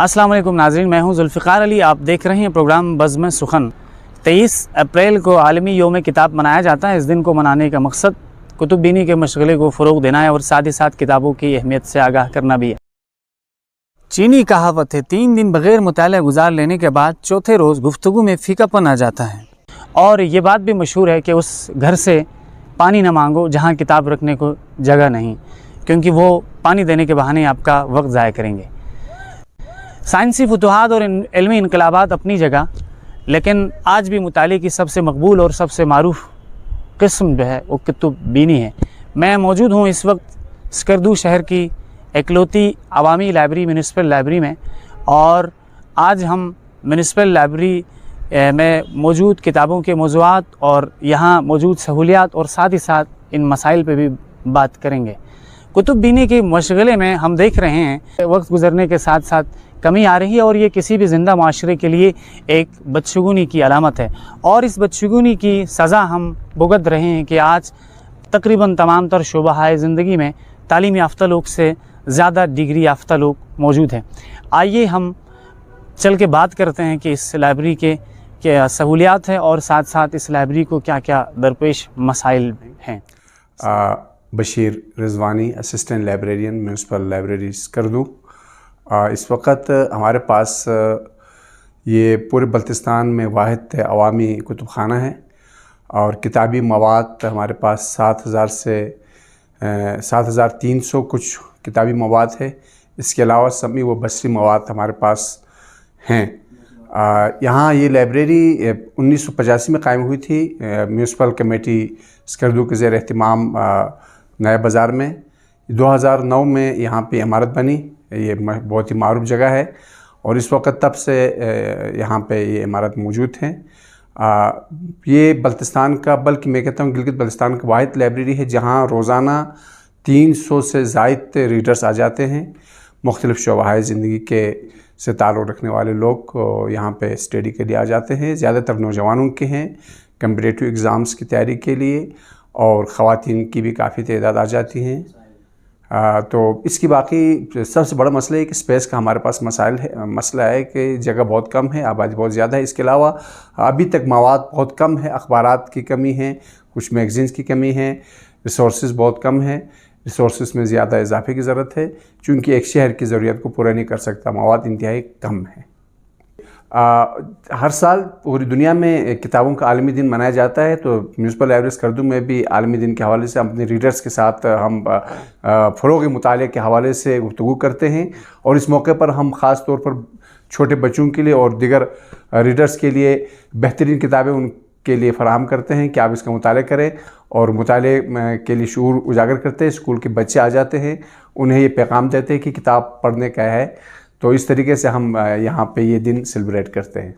अस्सलाम वालेकुम नाज़रीन, मैं हूं जुल्फ़िकार अली। आप देख रहे हैं प्रोग्राम बज़्म सुखन। 23 अप्रैल को आलमी यौम किताब मनाया जाता है। इस दिन को मनाने का मकसद कुतुब बीनी के मशगले को फ़रोग़ देना है और साथ ही साथ किताबों की अहमियत से आगाह करना भी है। चीनी कहावत है, 3 दिन बग़ैर मुताला गुजार लेने के बाद चौथे रोज़ गुफ्तगू में फीकापन आ जाता है। और ये बात भी मशहूर है कि उस घर से पानी न मांगो जहाँ किताब रखने को जगह नहीं, क्योंकि वो पानी देने के बहाने आपका वक्त ज़ाया करेंगे। साइंसी फतूहात और इल्मी इनकलाबात अपनी जगह, लेकिन आज भी मुताले की सबसे मकबूल और सबसे मारूफ किस्म जो है वो कुतुब बीनी है। मैं मौजूद हूँ इस वक्त स्कर्दू शहर की इकलौती अवामी लाइब्रेरी म्यूनिसिपल लाइब्रेरी में, और आज हम म्यूनिसिपल लाइब्रेरी में मौजूद किताबों के मौज़ूआत और यहाँ मौजूद सहूलियात और साथ ही साथ इन मसाइल पे भी बात करेंगे। कुतुब बीनी के मशगले में हम देख रहे हैं वक्त गुज़रने के साथ साथ कमी आ रही है, और ये किसी भी ज़िंदा माशरे के लिए एक बदशगुनी की अलामत है। और इस बदशगुनी की सज़ा हम भुगत रहे हैं कि आज तकरीबन तमाम तर शोबाहाए ज़िंदगी में तालीम याफ्ता लोग से ज़्यादा डिग्री याफ्ता लोग मौजूद हैं। आइए हम चल के बात करते हैं कि इस लाइब्रेरी के क्या सहूलियात है और साथ साथ इस लाइब्रेरी को क्या क्या दरपेश मसाइल हैं। Bashir Rizwani, assistant librarian, municipal library Skardu. इस वक्त हमारे पास ये पूरे बल्तिस्तान में वाहिद अवामी कुतुब खाना है, और किताबी मवाद हमारे पास 7,000 से 7,300 कुछ किताबी मवाद है। इसके अलावा समी व बसरी मवाद हमारे पास हैं। यहाँ ये लाइब्रेरी 1985 में कायम हुई थी म्यूनसिपल कमेटी स्कर्दू के ज़ेर एहतमाम नया बाज़ार में। 2009 में यहाँ पे इमारत बनी। ये बहुत ही मारूफ जगह है, और इस वक्त तब से यहाँ पे ये इमारत मौजूद है। ये बल्तिस्तान का, बल्कि मैं कहता हूँ गिलगित बल्तिस्तान का वाहिद लाइब्रेरी है जहाँ रोज़ाना 300 से ज़ायद रीडर्स आ जाते हैं। मुख्तलिफ़ शोबाए ज़िंदगी के से ताल्लुक़ रखने वाले लोग यहाँ पे स्टडी के लिए आ जाते हैं। ज़्यादातर नौजवानों के हैं कम्पिटिटिव एग्ज़ाम्स की तैयारी के लिए, और ख़वातीन की भी काफ़ी तादाद आ जाती हैं। तो इसकी बाकी सबसे बड़ा मसला है कि स्पेस का हमारे पास मसला है कि जगह बहुत कम है, आबादी बहुत ज़्यादा है। इसके अलावा अभी तक मवाद बहुत कम है, अखबारात की कमी है, कुछ मैगज़ीन्स की कमी है, रिसोर्सेज बहुत कम है। रिसोर्सेज में ज़्यादा इजाफे की ज़रूरत है, चूँकि एक शहर की ज़रूरत को पूरा नहीं कर सकता, मवाद इंतहाई कम है। हर साल पूरी दुनिया में किताबों का आलमी दिन मनाया जाता है, तो म्यूनसिपल लाइब्रेरी स्कर्दू में भी आलमी दिन के हवाले से अपने रीडर्स के साथ हम फ़रोग़ मुताले के हवाले से गुफ्तगू करते हैं। और इस मौके पर हम ख़ास तौर पर छोटे बच्चों के लिए और दिगर रीडर्स के लिए बेहतरीन किताबें उनके लिए फ़राहम करते हैं कि आप इसका मुताले करें, और मुताले के लिए शऊर उजागर करते हैं। स्कूल के बच्चे आ जाते हैं, उन्हें ये पैगाम देते हैं कि किताब पढ़ने का है। तो इस तरीके से हम यहाँ पे ये दिन सेलिब्रेट करते हैं।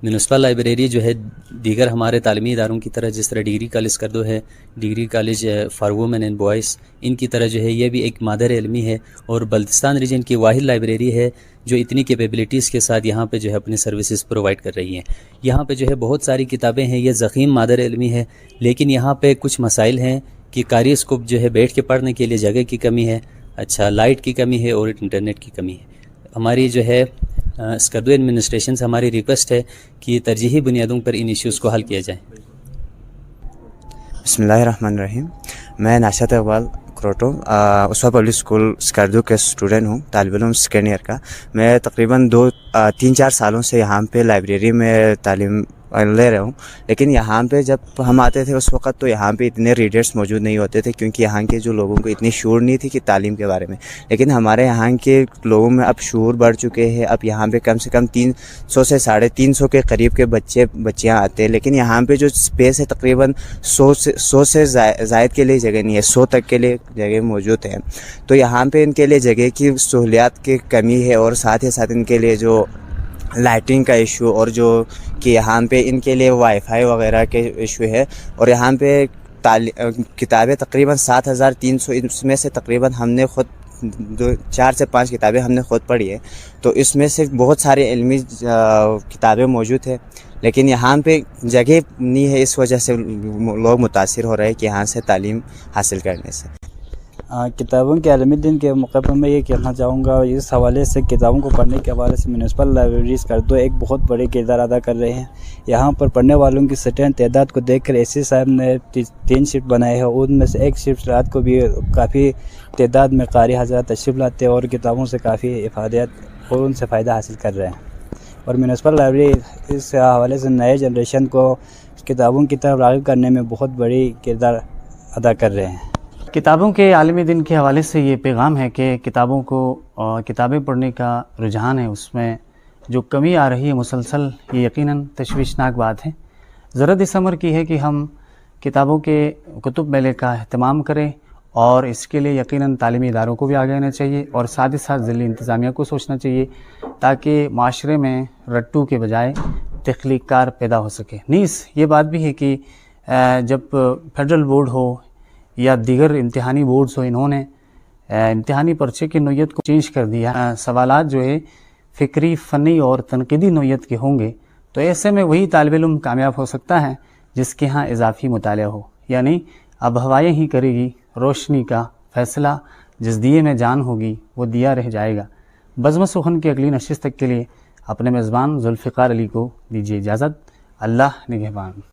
म्यूनसिपल लाइब्रेरी जो है दीगर हमारे तालीमी इदारों की तरह, जिस तरह डिग्री कॉलेज स्कर्दू है, degree college for women and boys, इनकी तरह जो है ये भी एक मादर इल्मी है, और बल्तिस्तान रीजन की वाहिद लाइब्रेरी है जो इतनी कैपेबिलिटीज़ के साथ यहाँ पे जो है अपनी सर्विसेज प्रोवाइड कर रही हैं। यहाँ पे जो है बहुत सारी किताबें हैं, ये ज़ख़ीम मादर इल्मी है, लेकिन यहाँ पे कुछ मसाइल हैं कि कारी को जो है बैठ के पढ़ने के लिए जगह की कमी है, अच्छा लाइट की कमी है, और इंटरनेट की कमी है। हमारी जो है स्कर्दू एडमिनिस्ट्रेशन से हमारी रिक्वेस्ट है कि तरजीही बुनियादों पर इन इश्यूज़ को हल किया जाए। बिस्मिल्लाहिर्रहमानिर्रहीम। मैं नाशात इकबाल क्रोटो उसवा पब्लिक स्कूल स्कर्दू के स्टूडेंट हूँ, तालिब इल्म सेकेंड ईयर का। मैं तकरीबन 3-4 सालों से यहाँ पे लाइब्रेरी में तालीम ले रहा हूँ। लेकिन यहाँ पे जब हम आते थे उस वक़्त तो यहाँ पे इतने रीडर्स मौजूद नहीं होते थे, क्योंकि यहाँ के जो लोगों को इतनी शऊर नहीं थी कि तालीम के बारे में। लेकिन हमारे यहाँ के लोगों में अब शऊर बढ़ चुके हैं। अब यहाँ पे कम से कम 300 से 350 के करीब के बच्चियाँ आते हैं, लेकिन यहाँ पे जो स्पेस है तकरीबन 100 से ज़ायद के लिए जगह नहीं है, 100 तक के लिए जगह मौजूद है। तो यहाँ पर इनके लिए जगह की सहूलियात की कमी है, और साथ ही साथ इनके लिए जो लाइटिंग का इशू, और जो कि यहाँ पे इनके लिए वाईफाई वगैरह के इशू है। और यहाँ पे किताबें तकरीबन 7,300, इसमें से तकरीबन हमने ख़ुद 4 से 5 किताबें हमने ख़ुद पढ़ी है। तो इसमें से बहुत सारे इल्मी किताबें मौजूद है, लेकिन यहाँ पे जगह नहीं है। इस वजह से लोग मुतासिर हो रहे हैं कि यहाँ से तालीम हासिल करने से। کتابوں کے عالمی دن کے موقع پر میں یہ کہنا چاہوں گا، اس حوالے سے کتابوں کو پڑھنے کے حوالے سے میونسپل لائبریریز اسکردو ایک بہت بڑے کردار ادا کر رہے ہیں۔ یہاں پر پڑھنے والوں کی سٹین تعداد کو دیکھ کر اے سی صاحب نے 3 شفٹ بنائے ہیں، ان میں سے ایک شفٹ رات کو بھی کافی تعداد میں قاری حضرات تشریف لاتے ہیں اور کتابوں سے کافی افادیت اور ان سے فائدہ حاصل کر رہے ہیں۔ اور میونسپل لائبریری اس حوالے سے نئے جنریشن کو کتابوں کی طرف راغب کرنے میں بہت بڑی کردار ادا کر رہے ہیں۔ کتابوں کے عالمی دن کے حوالے سے یہ پیغام ہے کہ کتابوں کو کتابیں پڑھنے کا رجحان ہے، اس میں جو کمی آ رہی ہے مسلسل، یہ یقیناً تشویشناک بات ہے۔ ضرورت اس امر کی ہے کہ ہم کتابوں کے کتب میلے کا اہتمام کریں، اور اس کے لیے یقیناً تعلیمی اداروں کو بھی آگے آنا چاہیے اور ساتھ ہی ساتھ ضلعی انتظامیہ کو سوچنا چاہیے تاکہ معاشرے میں رٹو کے بجائے تخلیق کار پیدا ہو سکے۔ نیز یہ بات بھی ہے کہ جب فیڈرل بورڈ ہو یا دیگر امتحانی بورڈز ہو، انہوں نے امتحانی پرچے کی نوعیت کو چینج کر دیا، سوالات جو ہے فکری، فنی اور تنقیدی نوعیت کے ہوں گے، تو ایسے میں وہی طالب علم کامیاب ہو سکتا ہے جس کے ہاں اضافی مطالعہ ہو، یعنی اب ہوائیں ہی کرے گی روشنی کا فیصلہ، جس دیے میں جان ہوگی وہ دیا رہ جائے گا۔ بزم سخن کی اگلی نشست تک کے لیے اپنے میزبان ذوالفقار علی کو دیجیے اجازت۔ اللہ نگہبان۔